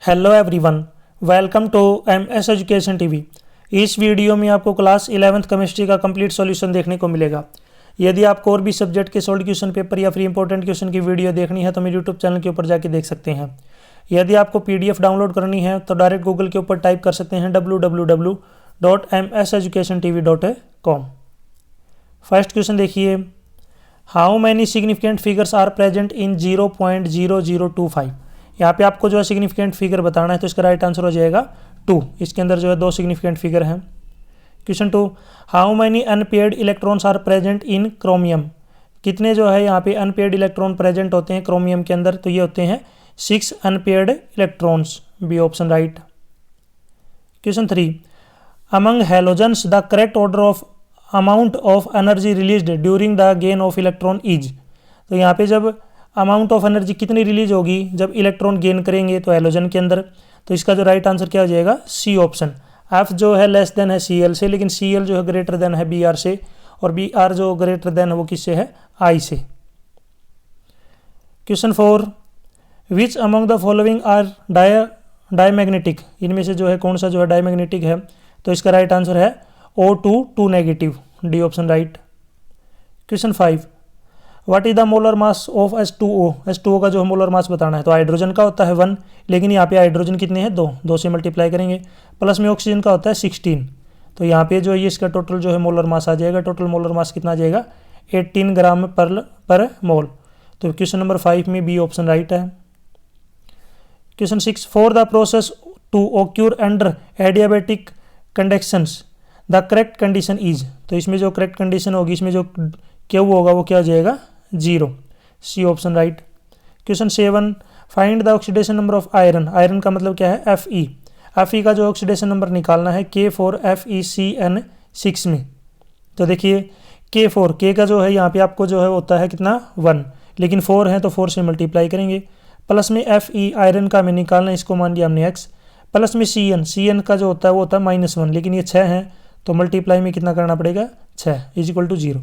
Hello everyone, welcome to MS education TV. इस video में आपको क्लास 11th केमिस्ट्री का कंप्लीट सॉल्यूशन देखने को मिलेगा। यदि आपको और भी सब्जेक्ट के सॉल्व क्वेश्चन पेपर या फिर इंपॉर्टेंट क्वेश्चन की वीडियो देखनी है तो मेरे यूट्यूब चैनल के ऊपर जाके देख सकते हैं। यदि आपको पीडीएफ डाउनलोड करनी है तो डायरेक्ट गूगल के ऊपर टाइप कर सकते हैं www.mseducationtv.com। फर्स्ट क्वेश्चन देखिए, how many significant figures are present in 0.0025। यहाँ पे आपको जो है सिग्निफिकेंट फिगर बताना है, तो इसका राइट आंसर हो जाएगा 2। इसके अंदर जो है 2 सिग्निफिकेंट फिगर हैं। Question 2, how many unpaired electrons are present in chromium. कितने जो है यहाँ पे अनपेयर्ड इलेक्ट्रॉन प्रेजेंट होते हैं क्रोमियम के अंदर, तो ये होते हैं 6 unpaired electrons, B option right. Question 3, among halogens the correct order of amount of energy released during the gain of electron is. तो यहाँ पे जब अमाउंट ऑफ एनर्जी कितनी रिलीज होगी जब इलेक्ट्रॉन गेन करेंगे तो हैलोजन के अंदर, तो इसका जो राइट आंसर क्या हो जाएगा, सी ऑप्शन। एफ जो है लेस देन है सी एल से, लेकिन सी एल जो है ग्रेटर देन है बी आर से, और बी आर जो ग्रेटर देन है वो किससे है, आई से। Question 4, which among the following are diamagnetic. इनमें से जो है कौन सा जो है डायमैग्नेटिक है, तो इसका राइट आंसर है O2 2 negative, D option right. Question 5, what is the molar mass of H2O। H2O का जो है मोलर मास बताना है, तो हाइड्रोजन का होता है 1, लेकिन यहाँ पे हाइड्रोजन कितने हैं, 2 से मल्टीप्लाई करेंगे। प्लस में ऑक्सीजन का होता है 16, तो यहाँ पे जो है इसका टोटल जो है मोलर मास आ जाएगा। टोटल मोलर मास कितना आ जाएगा, 18 ग्राम पर मोल। तो क्वेश्चन नंबर 5 में बी ऑप्शन राइट है। Question 6, for the process to occur under adiabatic conductions the correct condition is. तो इसमें जो करेक्ट कंडीशन होगी, इसमें जो क्यू होगा वो क्या हो जाएगा, 0, C option right. Question 7, find the oxidation number of iron. Iron का मतलब क्या है, Fe। Fe का जो ऑक्सीडेशन नंबर निकालना है K4FeCN6 में। तो देखिए K4, K का जो है यहाँ पे आपको जो है होता है कितना, 1, लेकिन 4 है तो 4 से मल्टीप्लाई करेंगे। प्लस में Fe आयरन का हमें निकालना है, इसको मान लिया हमने x। प्लस में Cn का जो होता है वो होता है -1, लेकिन ये 6 है तो मल्टीप्लाई में कितना करना पड़ेगा, 6 = 0।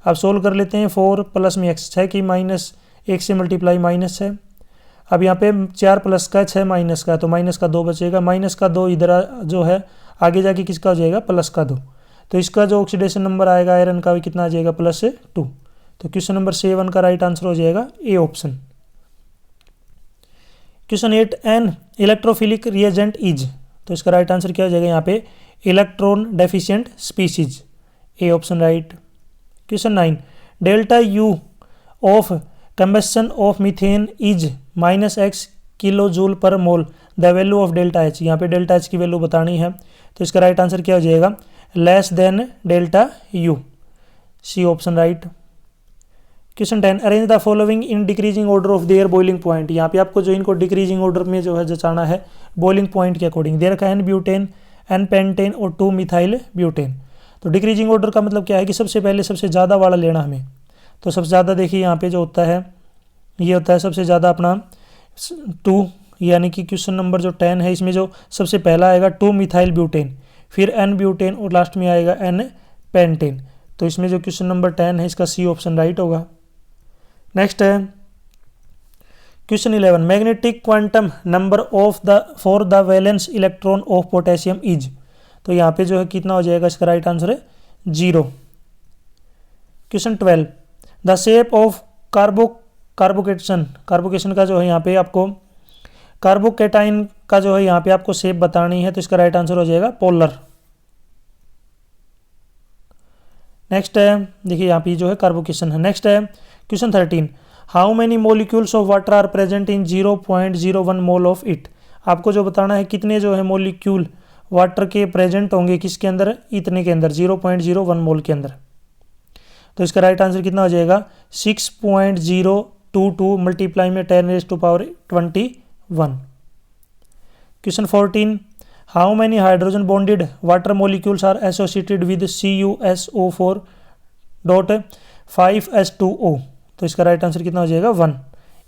अब सोल्व कर लेते हैं, 4 प्लस में x, 6 की -1 से मल्टीप्लाई -6। अब यहाँ पे 4 प्लस का 6 माइनस का, तो माइनस का 2 बचेगा। माइनस का 2 इधर जो है आगे जाके किसका हो जाएगा, प्लस का 2। तो इसका जो ऑक्सीडेशन नंबर आएगा आयरन का, कितना आ जाएगा, +2। तो क्वेश्चन नंबर 7 का राइट आंसर हो जाएगा A option. Question 8, an electrophilic reagent is. तो इसका राइट आंसर क्या हो जाएगा यहाँ पे, electron deficient species, A option right. Question 9, delta U of combustion of methane is -x kilo joule per mole the value of delta H. यहाँ पे delta H की वैल्यू बतानी है, तो इसका राइट आंसर क्या हो जाएगा, less than delta U, C option right. Question 10, arrange the following in decreasing order of their boiling point. यहाँ पे आपको जो इनको डिक्रीजिंग ऑर्डर में जो है जचाना है बॉइलिंग पॉइंट के अकॉर्डिंग। दे रखा है N ब्यूटेन, N पेंटेन और 2 मिथाइल ब्यूटेन। तो डिक्रीजिंग ऑर्डर का मतलब क्या है कि सबसे पहले सबसे ज़्यादा वाला लेना हमें। तो सबसे ज़्यादा देखिए यहाँ पे जो होता है, ये होता है सबसे ज़्यादा अपना 2, यानी कि क्वेश्चन नंबर जो 10 है इसमें जो सबसे पहला आएगा 2 मिथाइल ब्यूटेन, फिर N ब्यूटेन और लास्ट में आएगा N पेंटेन। तो इसमें जो क्वेश्चन नंबर 10 है इसका सी ऑप्शन राइट होगा। नेक्स्ट है question 11, magnetic quantum number for the valence electron of potassium is. तो यहाँ पे जो है कितना हो जाएगा, इसका राइट आंसर है 0। Question 12, the shape of carbocation का जो है यहाँ पे आपको कार्बोकेटाइन का जो है यहाँ पे आपको शेप बतानी है, तो इसका राइट आंसर हो जाएगा पोलर। नेक्स्ट है, देखिए यहाँ पे जो है कार्बोकेशन है। नेक्स्ट है question 13, how many molecules of water are present in 0.01 mole of it. आपको जो बताना है कितने जो है मोलिक्यूल वाटर के प्रेजेंट होंगे किसके अंदर, इतने के अंदर, 0.01 मोल के अंदर। तो इसका राइट आंसर कितना हो जाएगा, 6.022 मल्टीप्लाई में 10⁻21। Question 14, how many hydrogen bonded water molecules are associated with CuSO4.5H2O। तो इसका राइट आंसर कितना हो जाएगा, 1,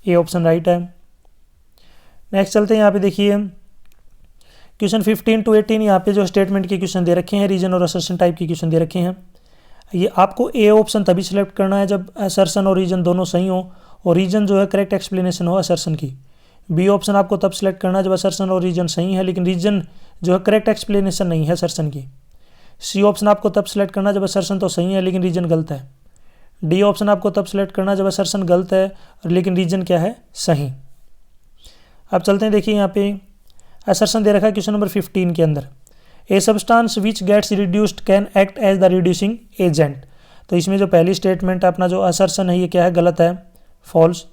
ए ऑप्शन राइट है। नेक्स्ट चलते हैं, यहाँ पे देखिए क्वेश्चन 15 to 18 यहाँ पे जो स्टेटमेंट के क्वेश्चन दे रखे हैं, रीजन और असर्शन टाइप के क्वेश्चन दे रखे हैं। ये आपको ए ऑप्शन तभी सिलेक्ट करना है जब असर्शन और रीजन दोनों सही हो, और रीजन जो है करेक्ट एक्सप्लेनेशन हो असर्शन की। बी ऑप्शन आपको तब सिलेक्ट करना जब असर्शन और रीजन सही है लेकिन रीजन जो है करेक्ट एक्सप्लेनेशन नहीं है असर्शन की। सी ऑप्शन आपको तब सिलेक्ट करना जब असर्शन तो सही है लेकिन रीजन गलत है। डी ऑप्शन आपको तब सिलेक्ट करना जब असर्शन गलत है लेकिन रीजन क्या है, सही। अब चलते हैं, देखिए यहाँ पे असर्शन दे रखा है क्वेश्चन नंबर 15 के अंदर, a substance which gets reduced can act as the reducing agent. तो इसमें जो पहली स्टेटमेंट है अपना जो असर्शन है ये क्या है, गलत है, फॉल्स।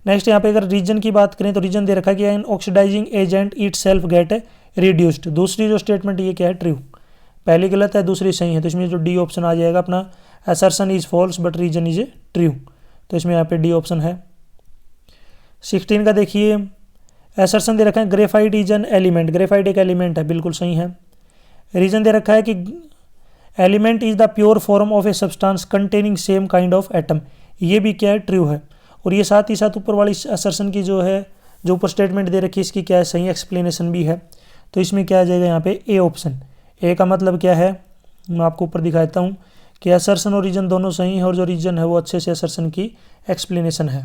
नेक्स्ट यहाँ पे अगर रीजन की बात करें तो रीजन दे रखा है कि an oxidizing agent itself get reduced. दूसरी जो स्टेटमेंट ये क्या है, ट्रू। पहली गलत है, दूसरी सही है, तो इसमें जो डी ऑप्शन आ जाएगा अपना, assertion is false but reason is true, तो इसमें यहाँ पे डी ऑप्शन है। 16 का देखिए, असर्शन दे रखा है graphite is an element, graphite एक एलिमेंट है, बिल्कुल सही है। रीजन दे रखा है कि element is the pure form of a substance containing same kind of atom, ये भी क्या है, ट्रू है। और ये साथ ही साथ ऊपर वाली असर्शन की जो है, जो ऊपर स्टेटमेंट दे रखी है इसकी क्या है, सही एक्सप्लेनेशन भी है, तो इसमें क्या आ जाएगा यहाँ पे ए ऑप्शन। ए का मतलब क्या है, मैं आपको ऊपर दिखा देता हूँ कि असर्शन और रीजन दोनों सही है और जो रीजन है वो अच्छे से असर्शन की एक्सप्लेनेशन है।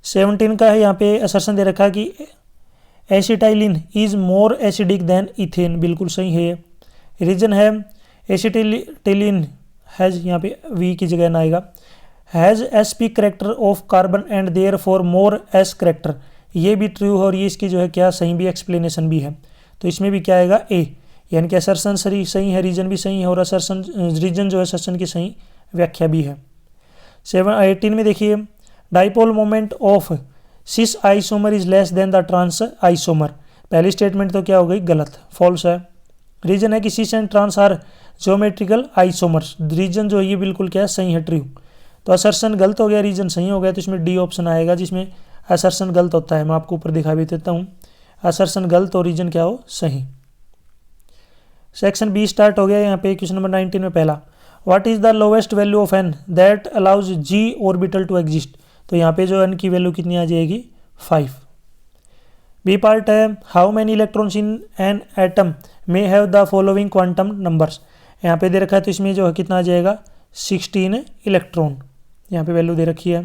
17 का है, यहाँ पे असर्शन दे रखा है कि acetylene is more acidic then ethane, बिल्कुल सही है। रीजन है एसिटिलिन हैज़, यहाँ पे वी की जगह ना आएगा, has sp character of carbon and therefore more s character, ये भी ट्रू है और ये इसकी जो है क्या सही भी एक्सप्लेनेशन भी है, तो इसमें भी क्या आएगा, ए, यानी कि असर्शन सही है, रीजन भी सही है और असर्शन रीजन जो है असर्शन की सही व्याख्या भी है। 18 में देखिए, dipole moment of cis isomer is less than the trans isomer, पहली स्टेटमेंट तो क्या हो गई, गलत, फॉल्स है। रीजन है कि cis and trans are geometrical isomers, reason जो है ये बिल्कुल क्या है, सही है, ट्रू। तो असर्शन गलत हो गया, रीजन सही हो गया, तो इसमें डी ऑप्शन आएगा जिसमें असर्शन गलत होता है। मैं आपको ऊपर दिखा भी देता हूँ, असर्शन गलत और रीजन क्या हो, सही। सेक्शन बी स्टार्ट हो गया यहाँ पे क्वेश्चन नंबर 19 में पहला, what is the lowest value of n that allows g orbital to exist, तो यहाँ पे जो एन की वैल्यू कितनी आ जाएगी, 5। बी पार्ट है, how many electrons in an atom may have the following quantum numbers, यहाँ पे दे रखा है तो इसमें जो है कितना आ जाएगा, 16 इलेक्ट्रॉन, यहाँ पे वैल्यू दे रखी है।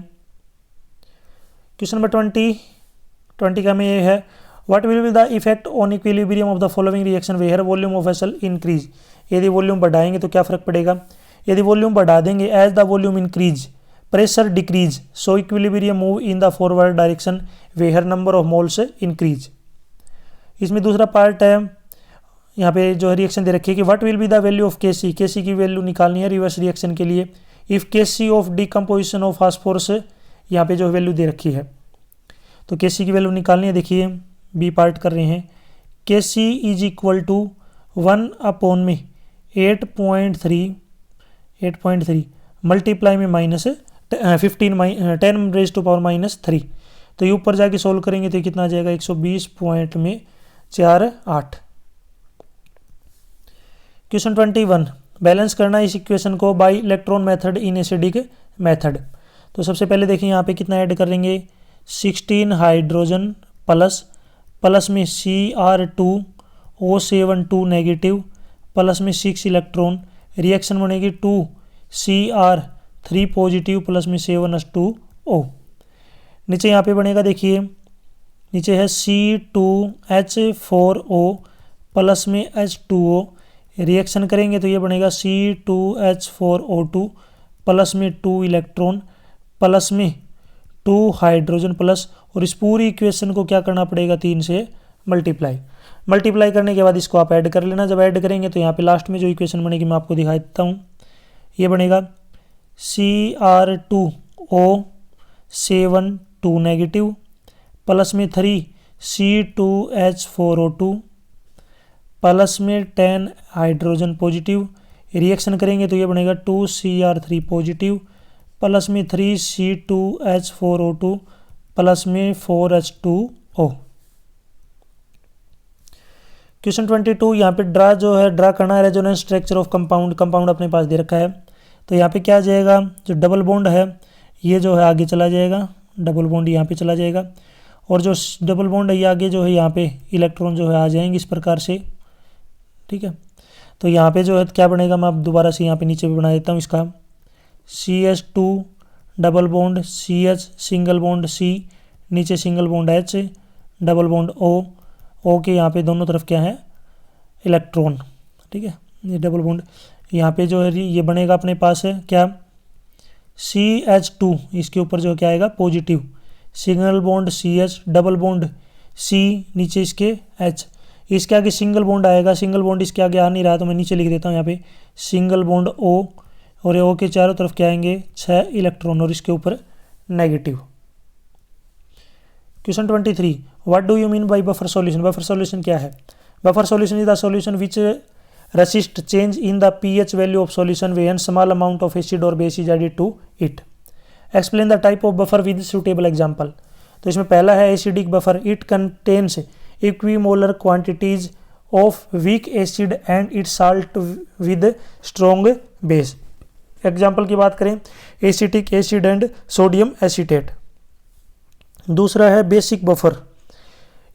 क्वेश्चन नंबर 20 का में ये है, what will be the effect on equilibrium of the following reaction where volume of vessel increase, यदि वॉल्यूम बढ़ाएंगे तो क्या फर्क पड़ेगा, यदि वॉल्यूम बढ़ा देंगे as the volume increase pressure decrease so equilibrium move in the forward direction where number of moles increase. इसमें दूसरा पार्ट है, यहाँ पे जो रिएक्शन दे रखी है कि what will be the value of के सी की वैल्यू निकालनी है रिवर्स रिएक्शन के लिए, इफ़ के सी ऑफ डिकम्पोजिशन ऑफ फास्फोरस, यहाँ पे जो वैल्यू दे रखी है तो के सी की वैल्यू निकालनी है। देखिए बी पार्ट कर रहे हैं, के सी इज इक्वल टू 1 अपॉन में 8.3 मल्टीप्लाई में माइनस 10 रेज टू पावर -3, तो ये ऊपर जाके सोल्व करेंगे तो कितना आ जाएगा, 120.48। क्वेश्चन 21, बैलेंस करना इस इक्वेशन को bye electron method in acidic method. तो सबसे पहले देखिए यहाँ पे कितना ऐड करेंगे, 16 हाइड्रोजन प्लस में Cr2O72 नेगेटिव प्लस में 6 इलेक्ट्रॉन, रिएक्शन बनेगी 2Cr3 पॉजिटिव प्लस में 7H2O। नीचे यहाँ पे बनेगा, देखिए नीचे है C2H4O प्लस में H2O, रिएक्शन करेंगे तो ये बनेगा C2H4O2 प्लस में 2 इलेक्ट्रॉन प्लस में 2 हाइड्रोजन प्लस, और इस पूरी इक्वेशन को क्या करना पड़ेगा, 3 से मल्टीप्लाई करने के बाद इसको आप ऐड कर लेना। जब ऐड करेंगे तो यहाँ पे लास्ट में जो इक्वेशन बनेगी मैं आपको दिखा देता हूँ, ये बनेगा Cr2O72 नेगेटिव प्लस में 3 C2H4O2 प्लस में 10 हाइड्रोजन पॉजिटिव, रिएक्शन करेंगे तो ये बनेगा 2Cr3 पॉजिटिव प्लस में 3 C2H4O2 प्लस में 4H2O। क्वेश्चन 22, यहाँ पे ड्रा करना है रेजोनेंस स्ट्रक्चर ऑफ कंपाउंड अपने पास दे रखा है, तो यहाँ पे क्या आ जाएगा, जो डबल बॉन्ड है ये जो है आगे चला जाएगा, डबल बॉन्ड यहाँ पे चला जाएगा, और जो डबल बॉन्ड है ये आगे जो है यहाँ पे इलेक्ट्रॉन जो है आ जाएंगे इस प्रकार से, ठीक है। तो यहाँ पे जो है क्या बनेगा, मैं अब दोबारा से यहाँ पे नीचे भी बना देता हूँ इसका, CH2 double bond CH single bond C नीचे single bond H, double bond O के यहाँ पे दोनों तरफ क्या है, इलेक्ट्रॉन, ठीक है। ये डबल बॉन्ड यहाँ पे जो है ये बनेगा अपने पास है क्या, CH2, इसके ऊपर जो क्या आएगा, positive, single bond CH, double bond C, नीचे इसके H, इसके आगे सिंगल बॉन्ड आएगा, सिंगल बॉन्ड इसके आगे आ नहीं रहा तो मैं नीचे लिख देता हूँ यहाँ पे सिंगल बॉन्ड O, और ये O के चारों तरफ क्या आएंगे, 6 इलेक्ट्रॉन, और इसके ऊपर negative. Question 23, what do you mean by buffer solution. Buffer solution क्या है? Buffer solution is the solution which resist change in the pH value of solution when small amount of acid or base is added to it. Explain the type of buffer with suitable example. तो इसमें पहला है acidic buffer, it contains equimolar quantities of weak acid and it salt with strong base. Example की बात करें, acetic acid and sodium acetate. दूसरा है basic buffer,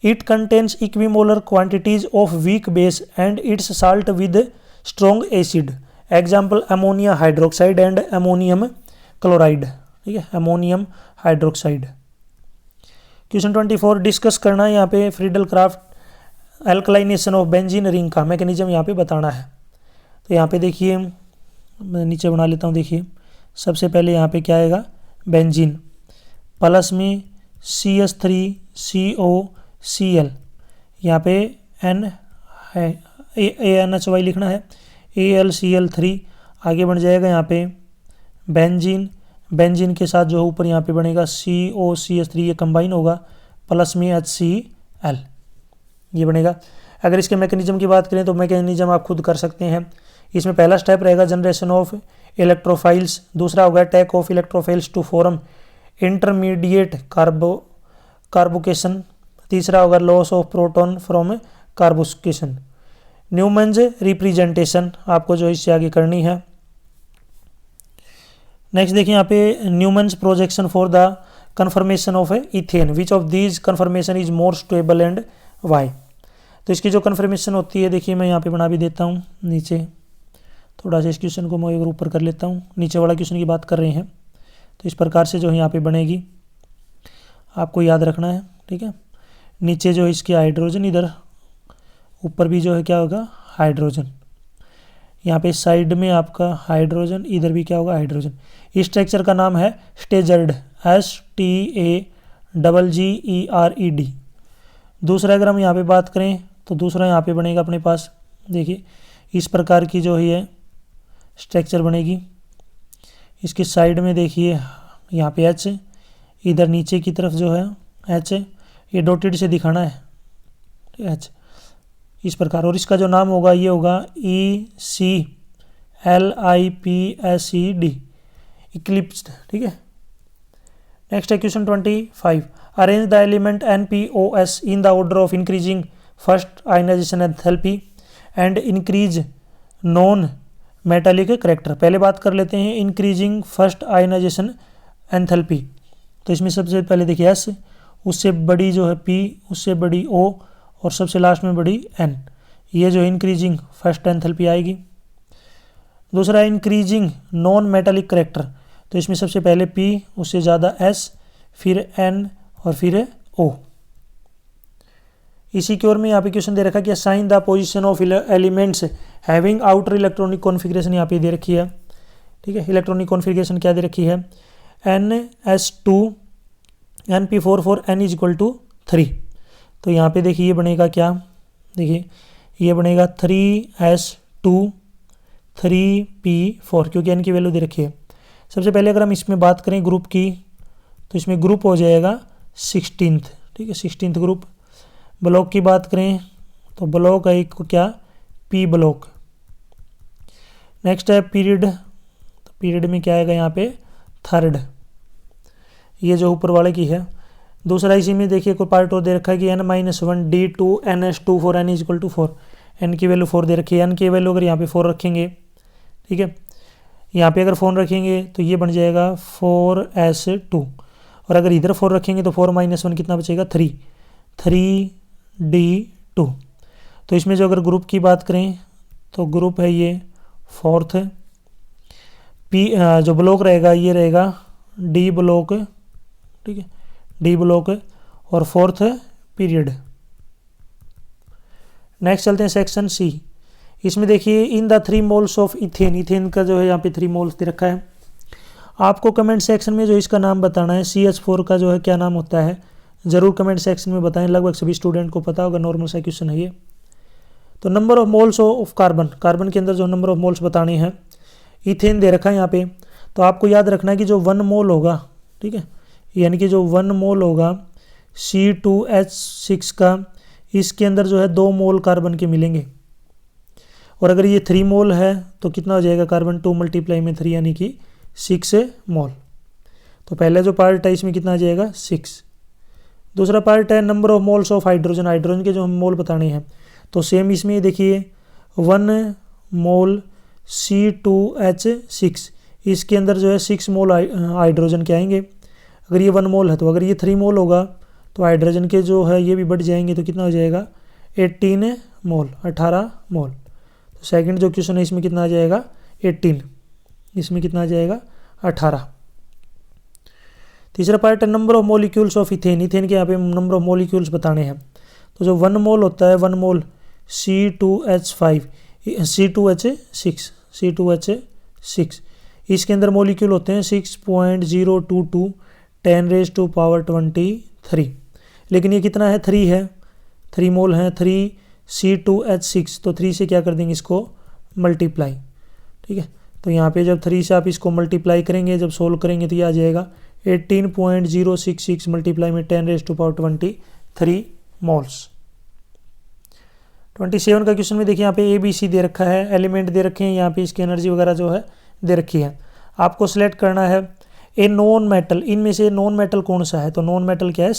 it contains equimolar quantities of weak base and its salt with strong acid. Example ammonia hydroxide and ammonium chloride, ठीक है, ammonium hydroxide. Question 24 discuss करना है यहाँ पे Friedel Crafts alkylation of benzene ring का mechanism यहाँ पे बताना है। तो यहाँ पे देखिए मैं नीचे बना लेता हूँ, देखिए सबसे पहले यहाँ पे क्या आएगा, बेंजीन प्लस में CH3COCl, यहाँ पे N है, ANHY लिखना है, AlCl3, आगे बढ़ जाएगा यहाँ पे बेंजीन, बेंजीन के साथ जो ऊपर यहाँ पे बनेगा COCH3, ये कंबाइन होगा, प्लस में HCl, ये बनेगा। अगर इसके मैकेनिज्म की बात करें तो मैकेनिज्म आप खुद कर सकते हैं। इसमें पहला स्टेप रहेगा जनरेशन ऑफ इलेक्ट्रोफाइल्स, दूसरा होगा attack of electrophiles to form intermediate carbocation, तीसरा होगा loss of proton from carbocation. Newman's representation आपको जो इससे आगे करनी है। नेक्स्ट देखिए यहाँ पे Newman's projection for the conformation of ethane, which of these conformation is more stable and why. तो इसकी जो कन्फर्मेशन होती है देखिए मैं यहाँ पे बना भी देता हूँ, नीचे थोड़ा सा इस क्वेश्चन को मैं ऊपर कर लेता हूँ, नीचे वाला क्वेश्चन की बात कर रहे हैं। तो इस प्रकार से जो है यहाँ पे बनेगी, आपको याद रखना है, ठीक है। नीचे जो इसके हाइड्रोजन, इधर ऊपर भी जो है क्या होगा, हाइड्रोजन, यहाँ पे साइड में आपका हाइड्रोजन, इधर भी क्या होगा, हाइड्रोजन। इस स्ट्रक्चर का नाम है स्टेजर्ड, STAGGERED। दूसरा अगर हम यहाँ पे बात करें तो दूसरा यहाँ पे बनेगा अपने पास, देखिए इस प्रकार की जो है स्ट्रक्चर बनेगी। इसके साइड में देखिए यहाँ पे H, इधर नीचे की तरफ जो है H, ये डॉटेड से दिखाना है H इस प्रकार, और इसका जो नाम होगा ये होगा ECLIPSED, इक्लिप्स्ड, ठीक है। नेक्स्ट है question 25, arrange the element NPOS in the order of increasing first ionization enthalpy and increase non metallic character. पहले बात कर लेते हैं इंक्रीजिंग फर्स्ट आयनाइजेशन एंथैल्पी। तो इसमें सबसे पहले देखिए S, उससे बड़ी जो है P, उससे बड़ी O, और सबसे लास्ट में बड़ी N, ये जो इंक्रीजिंग फर्स्ट एंथैल्पी आएगी। दूसरा इंक्रीजिंग नॉन मेटालिक करेक्टर, तो इसमें सबसे पहले P, उससे ज़्यादा S, फिर N और फिर O। इसी की ओर में यहाँ पे क्वेश्चन दे रखा है कि assign the position of elements having outer electronic configuration, यहाँ पे दे रखी है, ठीक है। इलेक्ट्रॉनिक कॉन्फ़िगरेशन क्या दे रखी है, NS2 NP4 for N is equal to 3। तो यहाँ पे देखिए ये बनेगा क्या, देखिए ये बनेगा 3S2 3P4, क्योंकि N की वैल्यू दे रखी है। सबसे पहले अगर हम इसमें बात करें ग्रुप की, तो इसमें ग्रुप हो जाएगा 16th, ठीक है, 16th ग्रुप। ब्लॉक की बात करें तो ब्लॉक है एक क्या, P ब्लॉक। नेक्स्ट है पीरियड, तो पीरियड में क्या आएगा यहाँ पे, थर्ड, ये जो ऊपर वाले की है। दूसरा इसी में देखिए कोई पार्ट और दे रखा है कि N-1 D2 NS2 for N is equal to 4, N की वैल्यू 4 दे रखी है। N की वैल्यू अगर यहाँ पे 4 रखेंगे, ठीक है, यहाँ पे अगर 4 रखेंगे तो ये बन जाएगा 4S2, और अगर इधर 4 रखेंगे तो 4-1 कितना बचेगा, 3D2। तो इसमें जो अगर ग्रुप की बात करें तो ग्रुप है ये फोर्थ, P जो ब्लॉक रहेगा ये रहेगा D ब्लॉक, ठीक है, डी ब्लॉक और फोर्थ पीरियड। नेक्स्ट चलते हैं सेक्शन सी। इसमें देखिए in the 3 moles of ethane, ethane का जो है यहाँ पे 3 मोल्स दे रखा है। आपको कमेंट सेक्शन में जो इसका नाम बताना है, CH4 का जो है क्या नाम होता है, ज़रूर कमेंट सेक्शन में बताएं। लगभग सभी स्टूडेंट को पता होगा, नॉर्मल सा क्वेश्चन है ये। तो number of moles of carbon, carbon के अंदर जो नंबर ऑफ मोल्स बताने हैं, इथेन दे रखा है यहाँ पे। तो आपको याद रखना है कि जो 1 मोल होगा, ठीक है, यानी कि जो 1 मोल होगा C2H6 का, इसके अंदर जो है 2 मोल कार्बन के मिलेंगे। और अगर ये 3 मोल है तो कितना हो जाएगा कार्बन, 2 × 3 यानी कि 6 मोल। तो पहला जो पार्ट है इसमें कितना आ जाएगा 6। दूसरा पार्ट है number of moles of hydrogen, hydrogen के जो हम मोल बताने हैं। तो सेम इसमें देखिए 1 मोल C2H6, इसके अंदर जो है 6 मोल हाइड्रोजन के आएंगे। अगर ये 1 मोल है तो अगर ये 3 मोल होगा तो हाइड्रोजन के जो है ये भी बढ़ जाएंगे, तो कितना हो जाएगा 18 मोल, 18 मोल। तो सेकंड जो क्वेश्चन है इसमें कितना आ जाएगा 18, इसमें कितना आ जाएगा 18। तीसरा पार्ट है number of molecules of ethane, ethane के यहाँ पे नंबर ऑफ मॉलिक्यूल्स बताने हैं। तो जो 1 मोल होता है, 1 मोल C2H6, इसके अंदर मॉलिक्यूल होते हैं 6.022 10⁻23। लेकिन ये कितना है 3 है, 3 मोल हैं, 3 C2H6, तो 3 से क्या कर देंगे इसको मल्टीप्लाई, ठीक है। तो यहाँ पे जब 3 से आप इसको मल्टीप्लाई करेंगे, जब सोल्व करेंगे तो ये आ जाएगा 18.066 मल्टीप्लाई में 10⁻23 मोल्स। 27 का क्वेश्चन में देखिए यहाँ पे ABC दे रखा है, एलिमेंट दे रखे हैं, यहाँ पे इसकी एनर्जी वगैरह जो है दे रखी है। आपको सिलेक्ट करना है ए नॉन मेटल, इनमें से नॉन मेटल कौन सा है। तो नॉन मेटल क्या है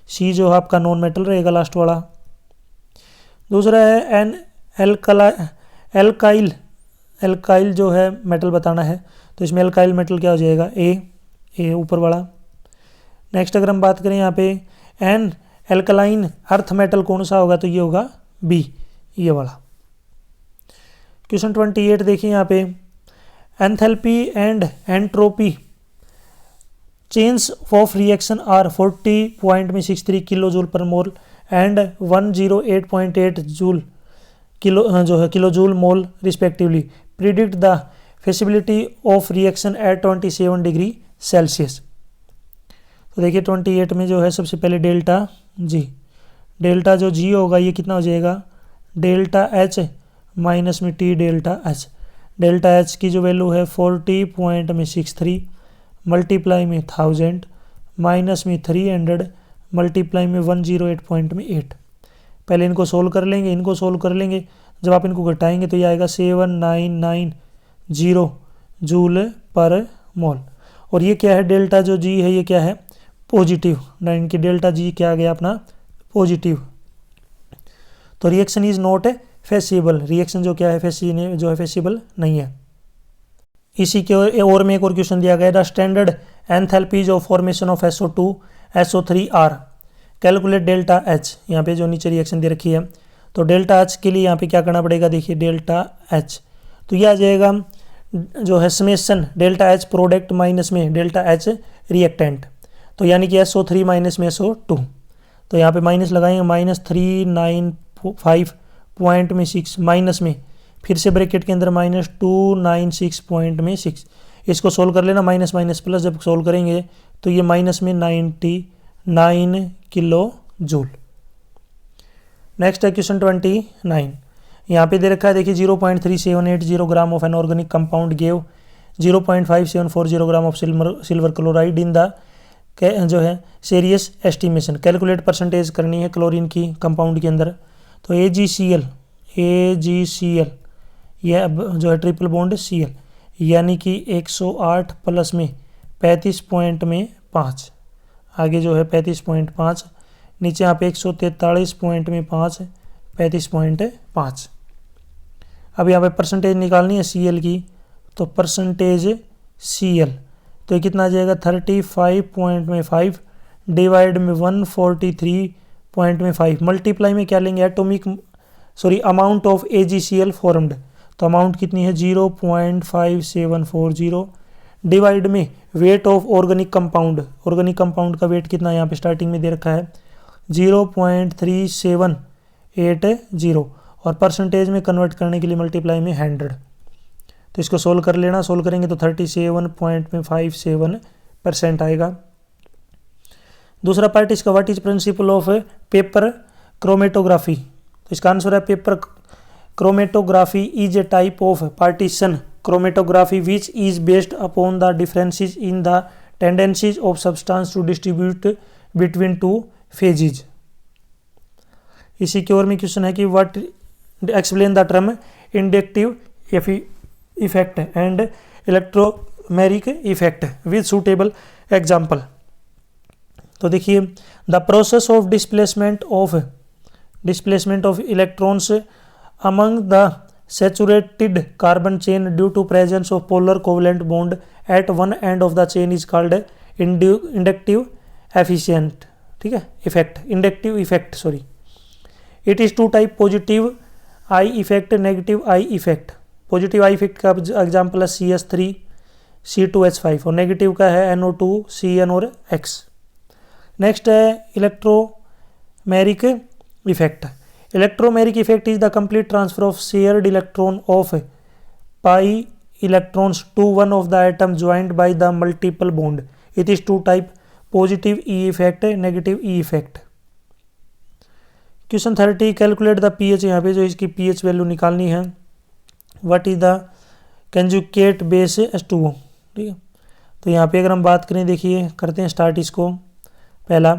सी जो आपका नॉन मेटल रहेगा लास्ट वाला। दूसरा है एन एल्काइल जो है मेटल बताना है। तो इसमें एल्काइल मेटल क्या हो जाएगा ए ऊपर वाला। नेक्स्ट अगर हम बात करें यहाँ पे एन एल्कलाइन अर्थ मेटल कौन सा होगा, तो ये होगा बी, ये वाला। क्वेश्चन 28 देखिए यहाँ पे enthalpy and entropy change of reaction are 40.63 kilo joule per mole and 108.8 joule kilo joule mole respectively. Predict the feasibility of reaction at 27 degree Celsius. तो देखिए 28 में जो है सबसे पहले डेल्टा जो जी होगा ये कितना हो जाएगा डेल्टा एच माइनस में T delta H. Delta H की जो वैल्यू है 40.63 मल्टीप्लाई में 1000 माइनस में 300 मल्टीप्लाई में 108.8। पहले इनको सोल्व कर लेंगे, जब आप इनको घटाएंगे तो ये आएगा 7990 जूल पर मोल। और ये क्या है डेल्टा जो जी है ये क्या है पॉजिटिव, ना इनकी डेल्टा जी क्या आ गया अपना पॉजिटिव। तो reaction is not feasible, reaction जो क्या है फेसिबल नहीं है। इसी के और में एक और क्वेश्चन दिया गया the standard enthalpies of formation of SO2 SO3 are calculate delta H. यहाँ पे जो नीचे रिएक्शन दे रखी है तो डेल्टा एच के लिए यहाँ पे क्या करना पड़ेगा, देखिए डेल्टा एच तो ये आ जाएगा जो है summation delta H product minus में डेल्टा एच रिएक्टेंट। तो यानी कि SO3 माइनस में SO2। तो यहाँ पे माइनस लगाएंगे -395.6 माइनस में फिर से ब्रैकेट के अंदर -296.6। इसको सोल्व कर लेना माइनस माइनस प्लस, जब सोल्व करेंगे तो ये माइनस में 99 किलो जूल। नेक्स्ट है क्वेश्चन 29। यहाँ पे दे रखा है देखिए 0.3780 gram of an organic compound gave 0.5740 gram of silver chloride in the जो है सीरियस एस्टिमेशन। कैलकुलेट परसेंटेज करनी है क्लोरीन की कंपाउंड के अंदर। तो AgCl यह जो है ट्रिपल बॉन्ड Cl यानी कि 108 प्लस में 35.5 आगे जो है 35.5 नीचे यहाँ पे 143.5 35.5। अब यहाँ पे परसेंटेज निकालनी है Cl की, तो परसेंटेज Cl तो ये कितना आ जाएगा 35.5 डिवाइड में 143.5 मल्टीप्लाई में क्या लेंगे अमाउंट ऑफ AgCl फॉर्म्ड। तो अमाउंट कितनी है 0.5740 डिवाइड में वेट ऑफ ऑर्गेनिक कंपाउंड का वेट कितना यहाँ पे स्टार्टिंग में दे रखा है 0.3780 और परसेंटेज में कन्वर्ट करने के लिए मल्टीप्लाई में 100। तो इसको सोल्व कर लेना, सोल्व करेंगे तो 37.57% आएगा। दूसरा पार्ट इसका what is principle of paper chromatography. तो इसका आंसर है paper chromatography is a type of partition chromatography which is based upon the differences in the tendencies of substance to distribute between two phases। इसी की ओर में question है कि what explain the term inductive effect and electromeric effect with suitable example. तो देखिए the process of displacement of electrons among the saturated carbon chain due to presence of polar covalent bond at one end of the chain is called inductive efficient, ठीक है, inductive effect sorry। It is two type positive I effect negative I effect। Positive I effect का example है CH3 C2H5 और negative का है NO2 CN और X। Next है electromeric effect. Electromeric effect is the complete transfer of shared electron of pi electrons to one of the atom joined by the multiple bond। It is two type positive E effect negative E effect। Question 30 calculate the pH। यहाँ पे जो इसकी pH value निकालनी है। What is the conjugate base H2O, ठीक है। तो यहाँ पे अगर हम बात करें, देखिए करते हैं स्टार्ट इसको। पहला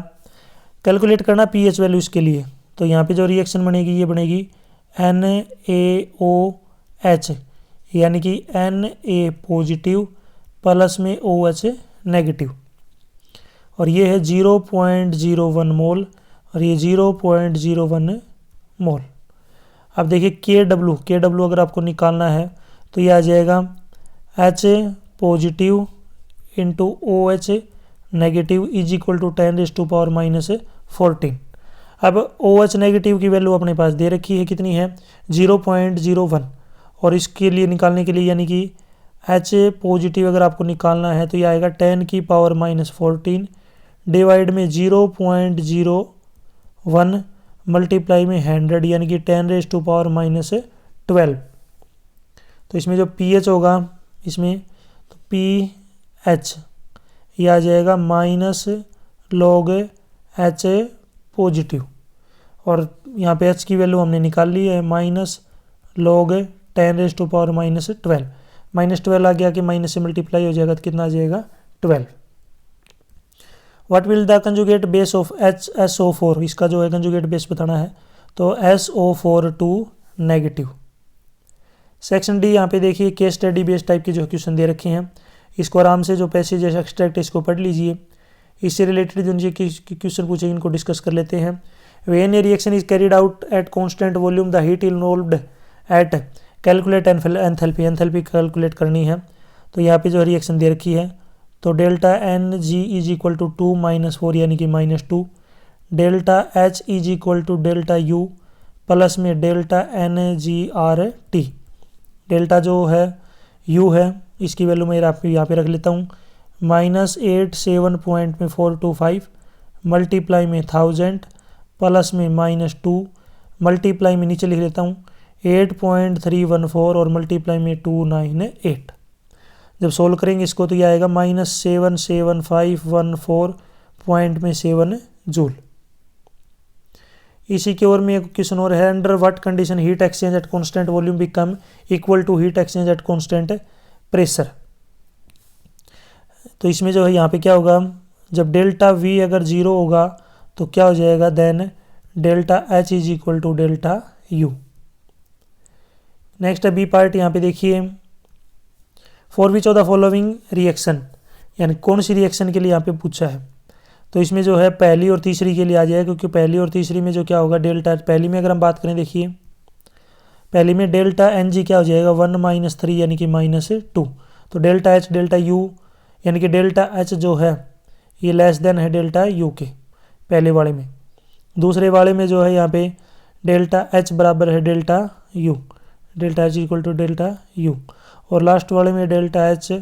कैलकुलेट करना pH वैल्यू इसके लिए। तो यहाँ पे जो रिएक्शन बनेगी ये बनेगी NaOH यानी कि Na पॉजिटिव प्लस में OH नेगेटिव और ये है 0.01 मोल और ये 0.01 मोल। अब देखिए KW अगर आपको निकालना है तो ये आ जाएगा H positive into OH negative is equal to 10⁻⁻14। अब OH नेगेटिव की वैल्यू अपने पास दे रखी है, कितनी है 0.01 और इसके लिए निकालने के लिए यानी कि H पॉजिटिव अगर आपको निकालना है तो ये आएगा 10⁻⁻14 डिवाइड में 0.01 मल्टीप्लाई में 100 यानी कि 10⁻⁻12। तो इसमें जो pH होगा इसमें तो pH ये आ जाएगा -log H पॉजिटिव और यहाँ पे H की वैल्यू हमने निकाल ली है -log 10⁻⁻12 -12 आ गया कि माइनस से मल्टीप्लाई हो जाएगा तो कितना आ जाएगा 12। What will the conjugate base of HSO4। इसका जो है कंजुगेट बेस बताना है तो SO4 नेगेटिव। सेक्शन डी यहाँ पे देखिए केस स्टडी बेस्ड टाइप के जो क्वेश्चन दे रखे हैं, इसको आराम से जो पैसेज एक्सट्रैक्ट इसको पढ़ लीजिए। इससे रिलेटेड जो क्वेश्चन पूछे इनको डिस्कस कर लेते हैं। When a reaction is carried out at constant volume the heat involved at calculate enthalpy calculate करनी है। तो यहाँ पे जो रिएक्शन दे रखी है तो delta Ng is equal to 2 - 4 यानी कि -2, delta H is equal to delta U plus में डेल्टा NgRT। डेल्टा जो है U है इसकी वैल्यू मैं यहाँ पे रख लेता हूँ -87.425 मल्टीप्लाई में 1000 प्लस में -2 मल्टीप्लाई में नीचे लिख लेता हूँ 8.314 और मल्टीप्लाई में 298। जब सोल्व करेंगे इसको तो ये आएगा -77514.7 जूल। इसी की ओर में एक क्वेश्चन और है। Under what condition heat exchange at constant volume become equal to heat exchange at constant pressure. तो इसमें जो है यहाँ पे क्या होगा, जब डेल्टा V अगर 0 होगा तो क्या हो जाएगा, then delta H is equal to delta U। Next है बी पार्ट। यहाँ पे देखिए for which of the following reaction, यानी कौन सी रिएक्शन के लिए यहाँ पे पूछा है। तो इसमें जो है पहली और तीसरी के लिए आ जाएगा, क्योंकि पहली और तीसरी में जो क्या होगा डेल्टा, पहली में अगर हम बात करें देखिए पहली में डेल्टा Ng क्या हो जाएगा 1 - 3 यानी कि -2। तो डेल्टा H डेल्टा U यानी कि डेल्टा H जो है ये लेस देन है डेल्टा U के पहले वाले में। दूसरे वाले में जो है यहाँ पे डेल्टा H बराबर है delta U, delta H equal to delta U। और लास्ट वाले में delta H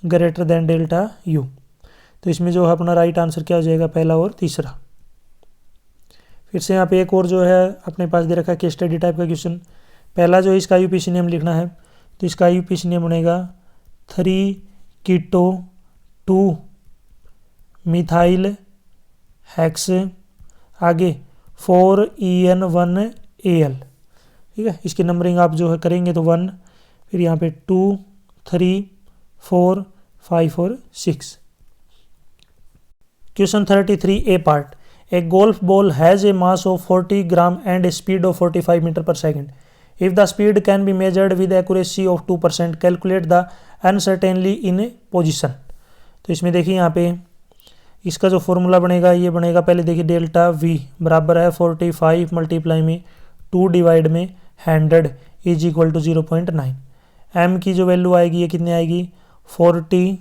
greater than delta U. तो इसमें जो है अपना राइट आंसर क्या हो जाएगा, पहला और तीसरा। फिर से यहाँ पे एक और जो है अपने पास दे रखा है केस स्टडी टाइप का क्वेश्चन। पहला जो इसका यूपीसी नेम लिखना है, तो इसका यूपीसी नेम बनेगा 3 कीटो 2 मिथाइल हेक्स, आगे 4EN1AL। ठीक है, इसकी नंबरिंग आप जो है करेंगे तो 1, फिर यहाँ पे 2 3 4 5 और 6। Question 33A part. A golf ball has a mass of 40 gram and a speed of 45 metre per second. If the speed can be measured with accuracy of 2%, calculate the uncertainly in position. तो इसमें देखिए यहाँ पे इसका जो formula बनेगा ये बनेगा, पहले देखिए डेल्टा वी बराबर है 45 मल्टीप्लाई में 2 डिवाइड में 100 इज इक्वल टू 0.9। एम की जो वैल्यू आएगी ये कितनी आएगी 40,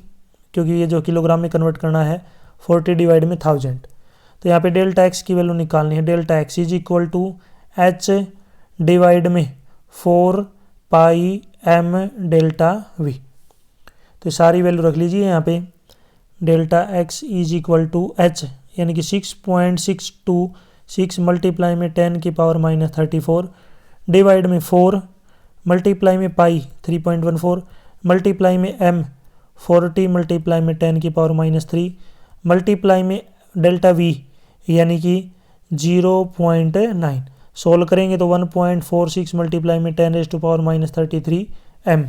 क्योंकि ये जो किलोग्राम में कन्वर्ट करना है 40 डिवाइड में 1000। तो यहाँ पे डेल्टा एक्स की वैल्यू निकालनी है। Delta x is equal to h divide में 4 पाई एम डेल्टा वी। तो सारी वैल्यू रख लीजिए यहाँ पे। Delta x is equal to h यानी कि 6.626 मल्टीप्लाई में 10 की पावर -34 डिवाइड में 4 मल्टीप्लाई में पाई 3.14 मल्टीप्लाई में एम 40 मल्टीप्लाई में 10 की पावर -3 मल्टीप्लाई में डेल्टा वी यानी कि 0.9। सोल्व करेंगे तो 1.46 मल्टीप्लाई में 10 raise to power -33 m.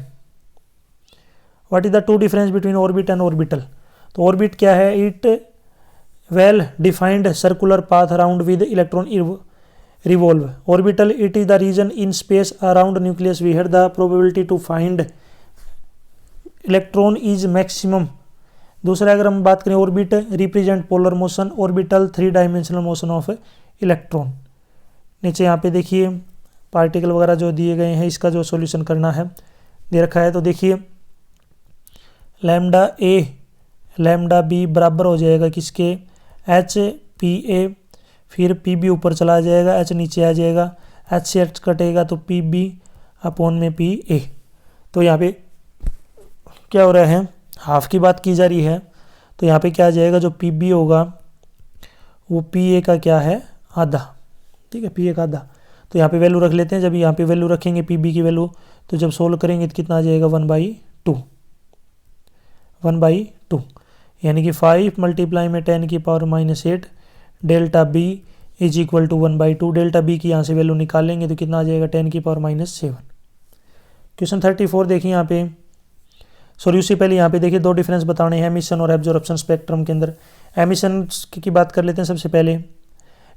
What is the two difference between orbit and orbital. तो ऑर्बिट क्या है, it well defined circular path around with electron revolve. Orbital it is the region in space around nucleus we had the probability to find electron is maximum. दूसरा अगर हम बात करें orbit represent polar motion, orbital 3 dimensional motion of electron. नीचे यहाँ पे देखिए particle वगैरह जो दिए गए हैं इसका जो सॉल्यूशन करना है दे रखा है। तो देखिए लैम्डा ए लैम्डा बी बराबर हो जाएगा किसके, एच पी ए, फिर पी बी ऊपर चला जाएगा, एच नीचे आ जाएगा, एच से एच कटेगा तो पी बी अपॉन में पी ए। तो यहाँ पे क्या हो रहा है, हाफ की बात की जा रही है। तो यहाँ पे क्या आ जाएगा, जो पी बी होगा वो पी ए का क्या है, आधा। ठीक है, पी ए का आधा। तो यहाँ पे वैल्यू रख लेते हैं। जब यहाँ पे वैल्यू रखेंगे पी बी की वैल्यू, तो जब सोल्व करेंगे तो कितना आ जाएगा 1/2 1/2 यानी कि 5 मल्टीप्लाई में 10 की power -8 delta B is equal to 1/2। Delta B की यहाँ से वैल्यू निकालेंगे तो कितना आ जाएगा 10 की पावर -7। क्वेश्चन 34 देखिए यहाँ पे सॉल्यूशन से पहले यहाँ पे देखिए 2 डिफरेंस बताने हैं एमिशन और एब्जॉर्प्शन स्पेक्ट्रम के अंदर। एमिशन की बात कर लेते हैं सबसे पहले।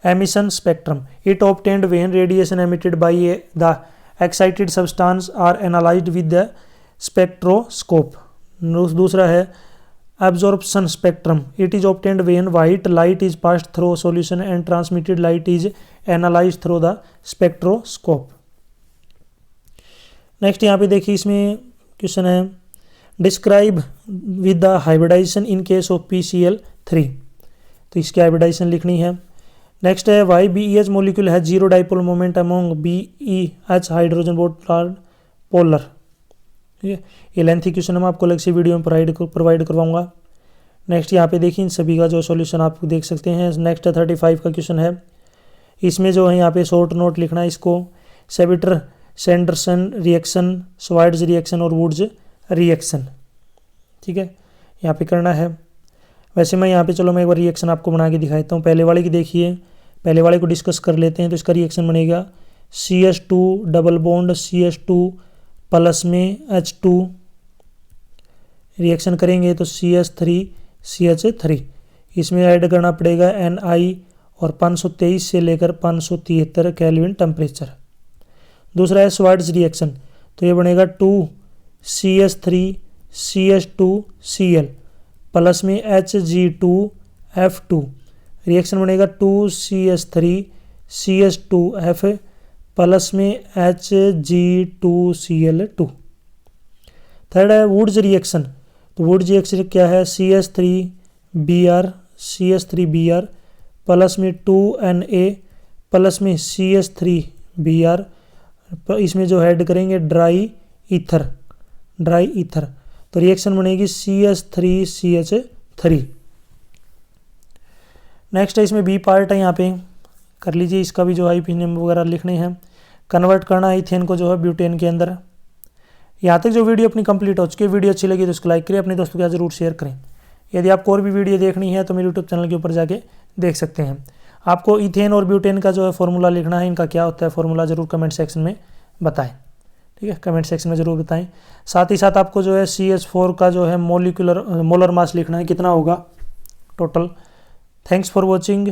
Emission spectrum it obtained when radiation emitted by the excited substance are analyzed with the spectroscope. दूसरा है absorption spectrum it is obtained when white light is passed through solution and transmitted light is analyzed through the spectroscope। Next यहाँ पे देखिए इसमें question है describe with the hybridization in case of PCl3। तो इसकी hybridization लिखनी है। Next है वाई BeH मोलिक्यूल है zero dipole moment among BeH hydrogen bond polar. ठीक है, ये लेंथी क्वेश्चन मैं आपको अलग से वीडियो में प्रोवाइड करवाऊंगा। नेक्स्ट यहाँ पे देखिए इन सभी का जो सॉल्यूशन आप देख सकते हैं। नेक्स्ट 35 का क्वेश्चन है। इसमें जो है यहाँ पे शॉर्ट नोट लिखना है इसको, सेबिटर सैंडरसन रिएक्शन, स्वाइड्स रिएक्शन और वुड्स रिएक्शन। ठीक है, यहाँ पे करना है। वैसे मैं यहाँ पे चलो मैं एक बार रिएक्शन आपको बना के दिखाता हूँ। पहले वाले की देखिए, पहले वाले को डिस्कस कर लेते हैं। तो इसका रिएक्शन बनेगा CH2 double bond CH2 plus में H2 रिएक्शन करेंगे तो CH3 CH3। इसमें ऐड करना पड़ेगा Ni और 523 से लेकर 573 केल्विन टेम्परेचर। दूसरा है स्वाइड्स रिएक्शन, तो ये बनेगा 2CH3 CH2Cl प्लस में Hg2F2। रिएक्शन बनेगा 2CH3 CH2F प्लस में Hg2Cl2। थर्ड है वुड्स रिएक्शन, तो वुड्स रिएक्शन क्या है CH3Br प्लस में 2Na प्लस में CH3Br। इसमें जो ऐड करेंगे ड्राई ईथर। तो रिएक्शन बनेगी CH3CH3। नेक्स्ट है इसमें बी पार्ट है, यहाँ पे कर लीजिए, इसका भी जो है IUPAC वगैरह लिखने हैं। कन्वर्ट करना है इथेन को जो है ब्यूटेन के अंदर। यहाँ तक जो वीडियो अपनी कंप्लीट हो चुकी है, वीडियो अच्छी लगी तो उसको लाइक करें, अपने दोस्तों के साथ जरूर शेयर करें। यदि आपको और भी वीडियो देखनी है तो मेरे यूट्यूब चैनल के ऊपर जाके देख सकते हैं। आपको इथेन और ब्यूटेन का जो है फॉर्मूला लिखना है, इनका क्या होता है फॉर्मूला, ज़रूर कमेंट सेक्शन में बताएं। ठीक है, कमेंट सेक्शन में ज़रूर बताएं। साथ ही साथ आपको जो है CH4 का जो है मोलर मास लिखना है, कितना होगा टोटल। Thanks for watching.